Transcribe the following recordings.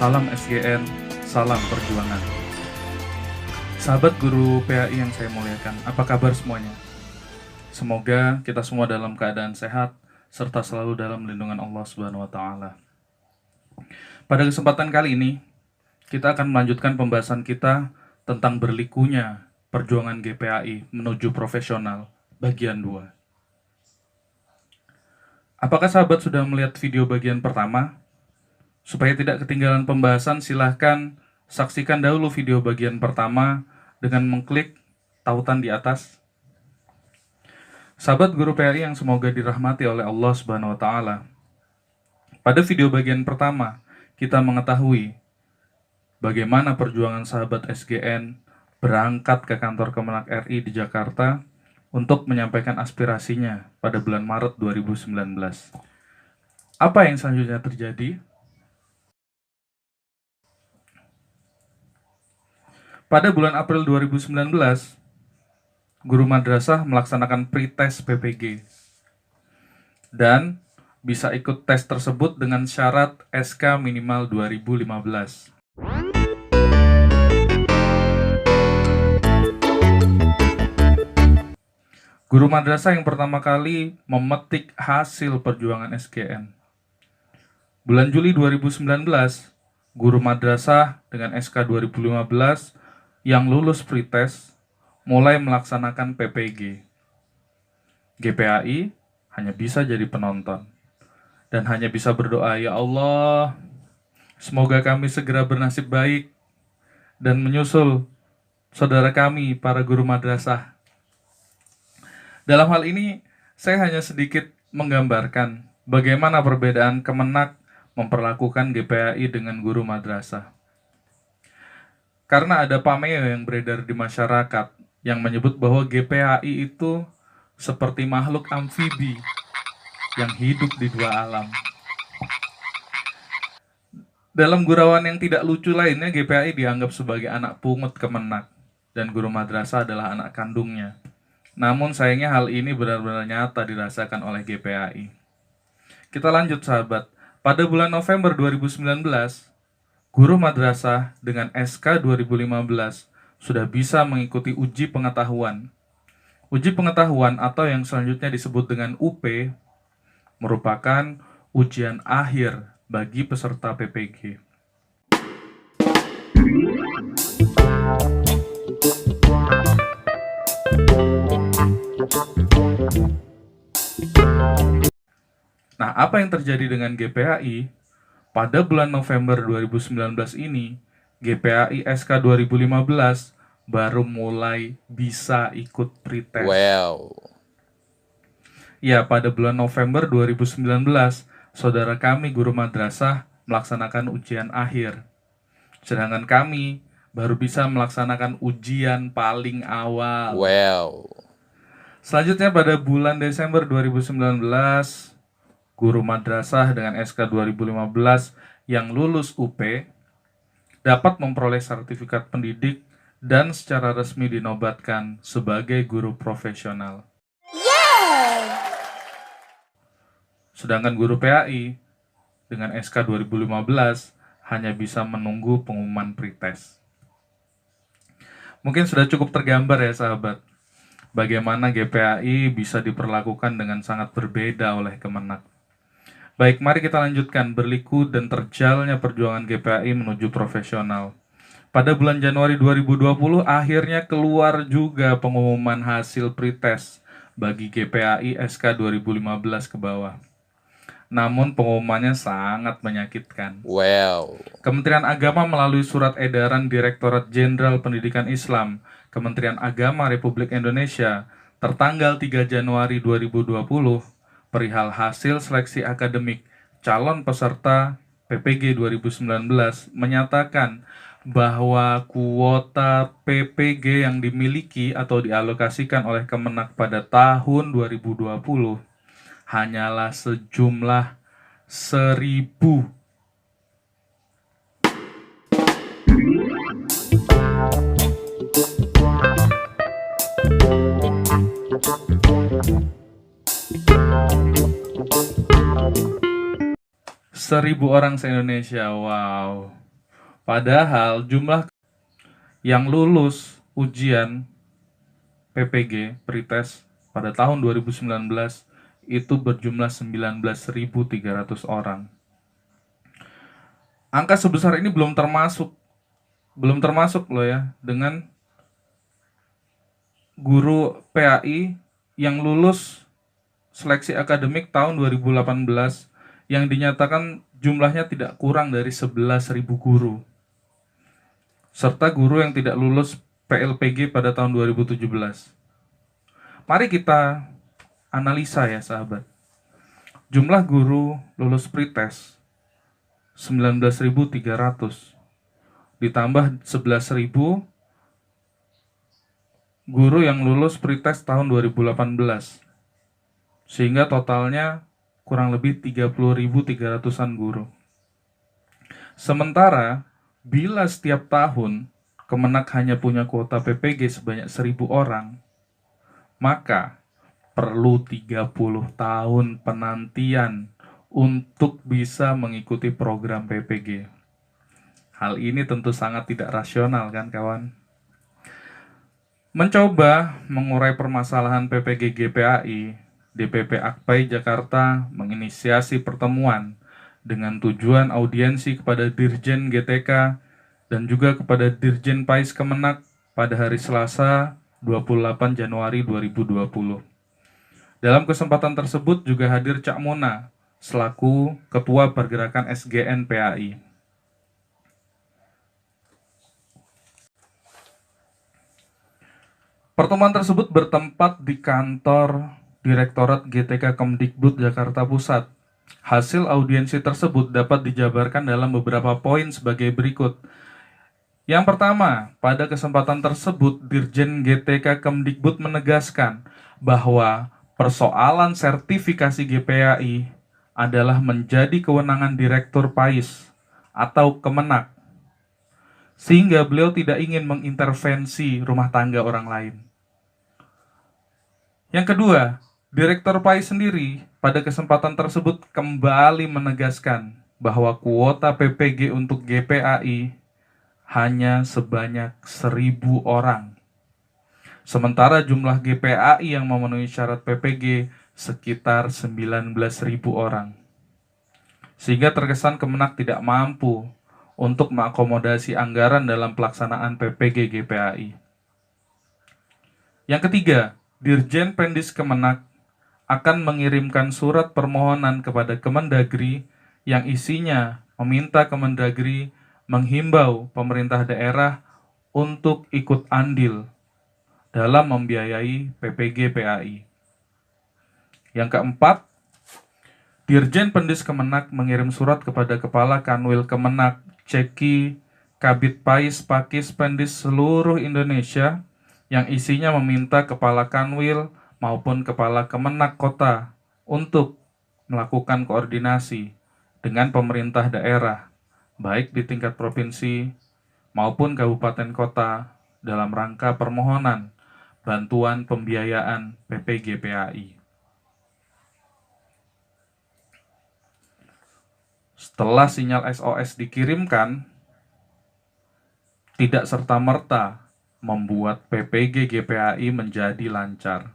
Salam SGN, salam perjuangan. Sahabat guru PAI yang saya muliakan, apa kabar semuanya? Semoga kita semua dalam keadaan sehat, serta selalu dalam lindungan Allah Subhanahu wa Ta'ala. Pada kesempatan kali ini, kita akan melanjutkan pembahasan kita tentang berlikunya perjuangan GPAI menuju profesional, bagian 2. Apakah sahabat sudah melihat video bagian pertama? Supaya tidak ketinggalan pembahasan, silahkan saksikan dahulu video bagian pertama dengan mengklik tautan di atas. Sahabat guru PAI yang semoga dirahmati oleh Allah Subhanahu wa Ta'ala. Pada video bagian pertama, kita mengetahui bagaimana perjuangan sahabat SGN berangkat ke kantor Kemenak RI di Jakarta untuk menyampaikan aspirasinya pada bulan Maret 2019. Apa yang selanjutnya terjadi? Pada bulan April 2019, guru madrasah melaksanakan pretest PPG dan bisa ikut tes tersebut dengan syarat SK minimal 2015. Guru madrasah yang pertama kali memetik hasil perjuangan SGN. Bulan Juli 2019, guru madrasah dengan SK 2015 yang lulus pretest mulai melaksanakan PPG. GPAI hanya bisa jadi penonton dan hanya bisa berdoa, ya Allah, semoga kami segera bernasib baik dan menyusul saudara kami para guru madrasah. Dalam hal ini, saya hanya sedikit menggambarkan bagaimana perbedaan Kemenak memperlakukan GPAI dengan guru madrasah. Karena ada pameo yang beredar di masyarakat yang menyebut bahwa GPAI itu seperti makhluk amfibi yang hidup di dua alam. Dalam gurauan yang tidak lucu lainnya, GPAI dianggap sebagai anak pungut Kemenak dan guru madrasah adalah anak kandungnya. Namun sayangnya hal ini benar-benar nyata dirasakan oleh GPAI. Kita lanjut sahabat. Pada bulan November 2019, guru madrasah dengan SK 2015 sudah bisa mengikuti uji pengetahuan. Uji pengetahuan atau yang selanjutnya disebut dengan UP merupakan ujian akhir bagi peserta PPG. Nah, apa yang terjadi dengan GPAI? Pada bulan November 2019 ini, GPAI SK 2015 baru mulai bisa ikut pretest. Wow. Ya, pada bulan November 2019, saudara kami guru madrasah melaksanakan ujian akhir. Sedangkan kami baru bisa melaksanakan ujian paling awal. Wow. Selanjutnya pada bulan Desember 2019, guru madrasah dengan SK 2015 yang lulus UP dapat memperoleh sertifikat pendidik dan secara resmi dinobatkan sebagai guru profesional. Sedangkan guru PAI dengan SK 2015 hanya bisa menunggu pengumuman pretest. Mungkin sudah cukup tergambar ya sahabat, bagaimana GPAI bisa diperlakukan dengan sangat berbeda oleh Kemenak. Baik, mari kita lanjutkan berliku dan terjalnya perjuangan GPAI menuju profesional. Pada bulan Januari 2020, akhirnya keluar juga pengumuman hasil pretest bagi GPAI SK 2015 ke bawah. Namun pengumumannya sangat menyakitkan. Wow. Kementerian Agama melalui surat edaran Direktorat Jenderal Pendidikan Islam, Kementerian Agama Republik Indonesia, tertanggal 3 Januari 2020, perihal hasil seleksi akademik calon peserta PPG 2019 menyatakan bahwa kuota PPG yang dimiliki atau dialokasikan oleh Kemenak pada tahun 2020 hanyalah sejumlah 1.000. Seribu orang se-Indonesia, wow. Padahal jumlah yang lulus ujian PPG, pretest, pada tahun 2019 itu berjumlah 19.300 orang. Angka sebesar ini belum termasuk loh ya dengan guru PAI yang lulus seleksi akademik tahun 2018 yang dinyatakan jumlahnya tidak kurang dari 11.000 guru, serta guru yang tidak lulus PLPG pada tahun 2017. Mari kita analisa ya sahabat. Jumlah guru lulus pretest 19.300 ditambah 11.000 guru yang lulus pretest tahun 2018, sehingga totalnya kurang lebih 30.300-an guru. Sementara bila setiap tahun Kemenak hanya punya kuota PPG sebanyak 1.000 orang, maka perlu 30 tahun penantian untuk bisa mengikuti program PPG. Hal ini tentu sangat tidak rasional kan kawan? Mencoba mengurai permasalahan PPG GPAI, DPP Akpai Jakarta menginisiasi pertemuan dengan tujuan audiensi kepada Dirjen GTK dan juga kepada Dirjen PAIS Kemenak pada hari Selasa 28 Januari 2020. Dalam kesempatan tersebut juga hadir Cak Mona selaku Ketua Pergerakan SGN PAI. Pertemuan tersebut bertempat di kantor Direktorat GTK Kemdikbud Jakarta Pusat. Hasil audiensi tersebut dapat dijabarkan dalam beberapa poin sebagai berikut. Yang pertama, pada kesempatan tersebut Dirjen GTK Kemdikbud menegaskan bahwa persoalan sertifikasi GPAI adalah menjadi kewenangan Direktur PAIS atau Kemenak, sehingga beliau tidak ingin mengintervensi rumah tangga orang lain. Yang kedua, Direktur PAIS sendiri pada kesempatan tersebut kembali menegaskan bahwa kuota PPG untuk GPAI hanya sebanyak 1.000 orang. Sementara jumlah GPAI yang memenuhi syarat PPG sekitar 19.000 orang. Sehingga terkesan Kemenak tidak mampu untuk mengakomodasi anggaran dalam pelaksanaan PPG GPAI. Yang ketiga, Dirjen Pendis Kemenak akan mengirimkan surat permohonan kepada Kemendagri yang isinya meminta Kemendagri menghimbau pemerintah daerah untuk ikut andil dalam membiayai PPG PAI. Yang keempat, Dirjen Pendis Kemenak mengirim surat kepada Kepala Kanwil Kemenak, Ceki, Kabid PAIS, Pakis, Pendis seluruh Indonesia yang isinya meminta Kepala Kanwil maupun Kepala Kemenak Kota untuk melakukan koordinasi dengan pemerintah daerah, baik di tingkat provinsi maupun kabupaten kota dalam rangka permohonan bantuan pembiayaan PPG PAI. Setelah sinyal SOS dikirimkan, tidak serta-merta membuat PPG GPAI menjadi lancar.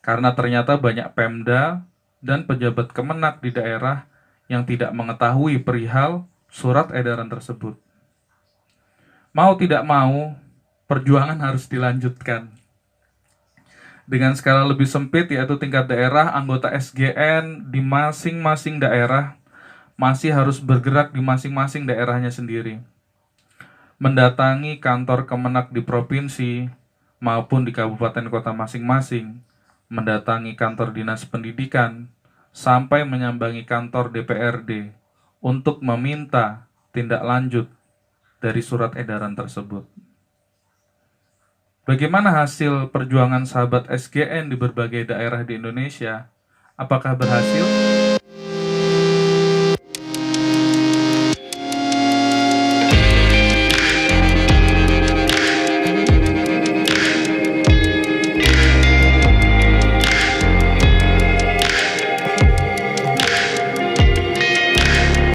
Karena ternyata banyak Pemda dan pejabat Kemenak di daerah yang tidak mengetahui perihal surat edaran tersebut. Mau tidak mau, perjuangan harus dilanjutkan. Dengan skala lebih sempit, yaitu tingkat daerah, anggota SGN di masing-masing daerah masih harus bergerak di masing-masing daerahnya sendiri. Mendatangi kantor Kemenak di provinsi maupun di kabupaten kota masing-masing, mendatangi kantor dinas pendidikan, sampai menyambangi kantor DPRD untuk meminta tindak lanjut dari surat edaran tersebut. Bagaimana hasil perjuangan sahabat SGN di berbagai daerah di Indonesia? Apakah berhasil?